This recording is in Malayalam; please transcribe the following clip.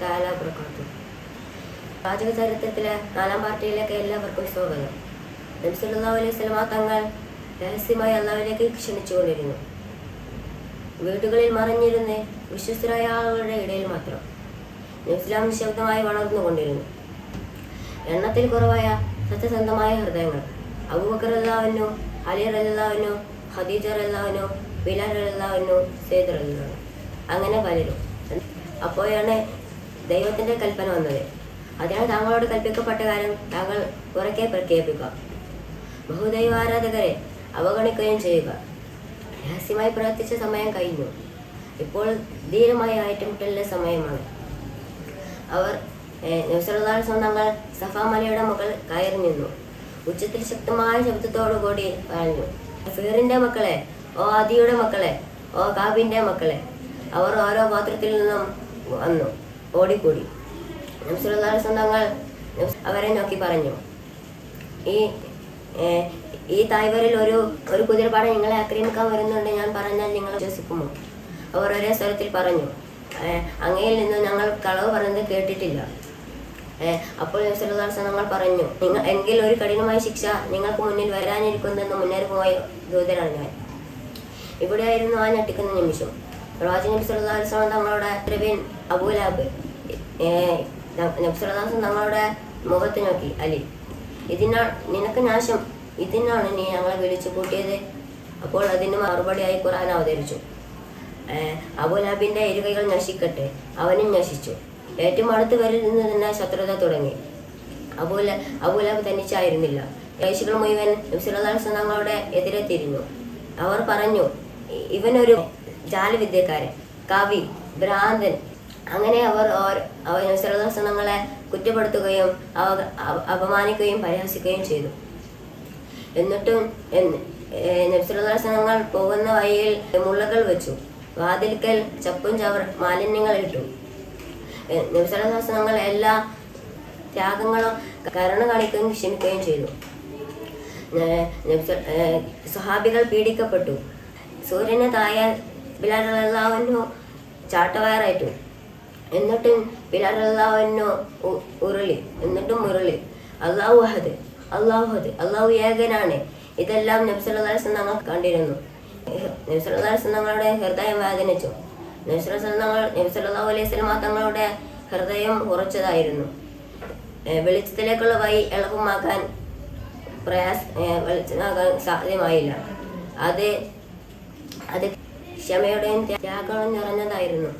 തആല വബറകാതുഹു. പാചക ചരിത്രത്തിലെ 4-ാം പാർട്ടിയിലേക്ക് എല്ലാവർക്കും സ്വാഗതം. നബി സല്ലല്ലാഹു അലൈഹി വസല്ലമ തങ്ങൾ രഹസ്യമായി അല്ലാഹുവിലേക്ക് ക്ഷണിച്ചുകൊണ്ടിരുന്നു. വീടുകളിൽ മറഞ്ഞിരുന്ന് വിശ്വസ്തരായ ആളുകളുടെ ഇടയിൽ മാത്രം. ഇസ്ലാം നിശബ്ദമായി വളർന്നുകൊണ്ടിരുന്നു. എണ്ണത്തിൽ കുറവായ സത്യസന്ധമായ ഹൃദയങ്ങൾ. അബൂബക്കർ റളിയല്ലാഹു അൻഹു, അലി റളിയല്ലാഹു അൻഹു, ഖദീജ റളിയല്ലാഹു അൻഹു, ബിലാൽ റളിയല്ലാഹു അൻഹു, സയ്യിദ് റളിയല്ലാഹു അൻഹു, അങ്ങനെ പലരും. അപ്പോഴാണ് ദൈവത്തിന്റെ കൽപ്പന വന്നത്. അതിനാൽ താങ്കളോട് കൽപ്പിക്കപ്പെട്ട കാര്യം താങ്കൾ ഉറക്കെ പ്രഖ്യാപിക്കുക. ബഹുദൈവ ആരാധകരെ അവഗണിക്കുകയും ചെയ്യുക. രഹസ്യമായി പ്രവർത്തിച്ച സമയം കഴിഞ്ഞു. ഇപ്പോൾ ധീരമായ ഏറ്റുമുട്ടലിന്റെ സമയമാണ്. അവർ നബി സല്ലല്ലാഹു അലൈഹി വസല്ലം തങ്ങൾ സഫാ മലയുടെ മുകളിൽ കയറി നിന്നു. ഉച്ചത്തിൽ ശക്തമായ ശബ്ദത്തോടുകൂടി പറഞ്ഞു, ഫീറിന്റെ മക്കളെ, ഓ ആദിയുടെ മക്കളെ, ഓ കാബിന്റെ മക്കളെ. അവർ ഓരോ പാത്രത്തിൽ നിന്നും വന്നു ഓടിക്കൂടി. നബി സല്ലല്ലാഹു അലൈഹി വസല്ലം തങ്ങൾ അവരെ നോക്കി പറഞ്ഞു, ഈ തായ്വരിൽ ഒരു കുതിരപ്പാട നിങ്ങളെ ആക്രമിക്കാൻ വരുന്നുണ്ട്. ഞാൻ പറഞ്ഞാൽ നിങ്ങൾ വിശ്വസിക്കുമോ? അവർ ഒരേ സ്വരത്തിൽ പറഞ്ഞു, അങ്ങയിൽ നിന്ന് ഞങ്ങൾ കളവ് പറയുന്നത് കേട്ടിട്ടില്ല. അപ്പോൾ നബി സല്ലല്ലാഹു അലൈഹി വസല്ലം പറഞ്ഞു, എങ്കിൽ ഒരു കഠിനമായ ശിക്ഷ നിങ്ങൾക്ക് മുന്നിൽ വരാനിരിക്കുന്നെന്ന് മുന്നറിയിപ്പുമായി ദൂതരാണ് ഞാൻ. ഇവിടെയായിരുന്നു ആ ഞെട്ടിക്കുന്ന നിമിഷം. പ്രവാചകൻ നബി സല്ലല്ലാഹു അലൈഹി വസല്ലം തങ്ങളുടെ പ്രവീൺ അബൂലഹബ് നബി സല്ലല്ലാഹു അലൈഹി വസല്ലം തങ്ങളുടെ മുഖത്ത് നോക്കി, അലി, നിനക്ക് നാശം, ഇതിനാണ് നീ ഞങ്ങളെ വിളിച്ചു കൂട്ടിയത്? അപ്പോൾ അതിന് മറുപടിയായി ഖുർആൻ അവതരിച്ചു, അബൂലഹബിന്റെ ഇരുകൈകൾ നശിക്കട്ടെ, അവനും നശിച്ചു. ഏറ്റവും അടുത്ത് വരുന്ന തന്നെ ശത്രുത തുടങ്ങി. അബൂലഹബ് തനിച്ചായിരുന്നില്ല. ഖുറൈശികൾ മുഴുവൻ നബി സല്ലല്ലാഹു അലൈഹി വസല്ലം തങ്ങളുടെ എതിരെ തിരിഞ്ഞു. അവർ പറഞ്ഞു, ഇവനൊരു ജാലവിദ്യക്കാരൻ, കവി, ഭ്രാന്തൻ. അങ്ങനെ അവർ നബി സല്ലല്ലാഹു അലൈഹി വസല്ലം തങ്ങളെ കുറ്റപ്പെടുത്തുകയും അപമാനിക്കുകയും പരിഹസിക്കുകയും ചെയ്തു. എന്നിട്ടും നബി സല്ലല്ലാഹു അലൈഹി വസല്ലം തങ്ങൾ പോകുന്ന വഴിയിൽ മുള്ളകൾ വെച്ചു. വാതിൽക്കൽ ചപ്പും ചവർ മാലിന്യങ്ങൾ ഇട്ടു. നബി സല്ലല്ലാഹു അലൈഹി വസല്ലം തങ്ങൾ എല്ലാ ത്യാഗങ്ങളും കരുണ കാണിക്കുകയും ക്ഷമിക്കുകയും ചെയ്തു. സ്വഹാബികൾ പീഡിക്കപ്പെട്ടു. സൂര്യന് താഴെ ബിലാൽ റളിയല്ലാഹു അൻഹു ചാട്ടവയറായിട്ടു. എന്നിട്ടും ബിലാൽ റളിയല്ലാഹു അൻഹു ഉരുളി. അല്ലാഹു അഹദ്, അല്ലാഹു ഏകനാണ്. ഇതെല്ലാം നബി സല്ലല്ലാഹു അലൈഹി വസല്ലം തങ്ങൾ കണ്ടിരുന്നു. നബി സല്ലല്ലാഹു അലൈഹി വസല്ലം തങ്ങളുടെ ഹൃദയം വേദനിച്ചു. നബി സല്ലല്ലാഹു അലൈഹി വസല്ലം തങ്ങളുടെ ഹൃദയം ഉറച്ചതായിരുന്നു. വെളിച്ചത്തിലേക്കുള്ള വഴി എളുപ്പമാക്കാൻ സാധ്യമായില്ല. അത് ക്ഷമയുടെയും ത്യാഗവും നിറഞ്ഞതായിരുന്നു.